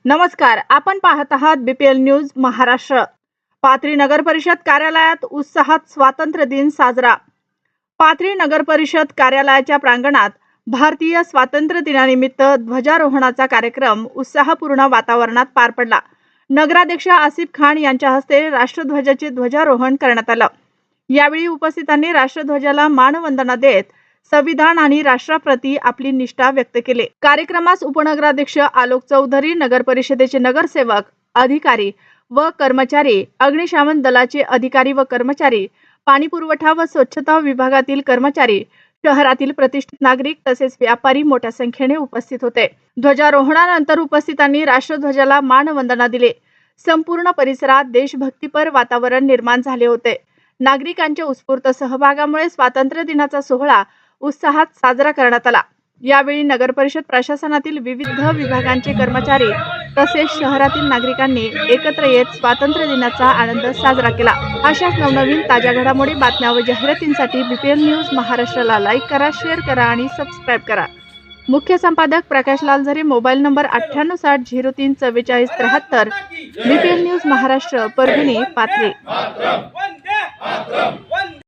नमस्कार, आपण पाहत आहात बीपीएल न्यूज महाराष्ट्र। पाथरी नगर परिषद कार्यालयात उत्साहात स्वातंत्र्य दिन साजरा। पाथरी नगर परिषद कार्यालयाच्या प्रांगणात भारतीय स्वातंत्र्य दिनानिमित्त ध्वजारोहणाचा कार्यक्रम उत्साहपूर्ण वातावरणात पार पडला। नगराध्यक्ष आसिफ खान यांच्या हस्ते राष्ट्रध्वजाचे ध्वजारोहण करण्यात आलं। यावेळी उपस्थितांनी राष्ट्रध्वजाला मानवंदना देत संविधान आणि राष्ट्राप्रती आपली निष्ठा व्यक्त केली। कार्यक्रमास उपनगराध्यक्ष आलोक चौधरी, नगर परिषदेचे नगरसेवक, अधिकारी व कर्मचारी, अग्निशमन दलाचे अधिकारी व कर्मचारी, पाणी पुरवठा व स्वच्छता विभागातील कर्मचारी, शहरातील प्रतिष्ठित नागरिक तसेच व्यापारी मोठ्या संख्येने उपस्थित होते। ध्वजारोहणानंतर उपस्थितांनी राष्ट्रध्वजाला मानवंदना दिली। संपूर्ण परिसरात देशभक्तीपर वातावरण निर्माण झाले होते। नागरिकांच्या उत्स्फूर्त सहभागामुळे स्वातंत्र्य दिनाचा सोहळा उत्साहात साजरा करण्यात आला। यावेळी नगर परिषद प्रशासनातील विविध विभागांचे कर्मचारी तसेच शहरातील नागरिकांनी एकत्र येत स्वातंत्र्य दिनाचा आनंद साजरा केला। अशाच नवनवीन ताज्या घडामोडी, बातम्या व जाहिरातींसाठी बीपीएल न्यूज महाराष्ट्राला लाईक करा, शेअर करा आणि सबस्क्राईब करा। मुख्य संपादक Prakash Lalzare, mobile number 9860034473। BPL news Maharashtra, Parbhani, Pathri.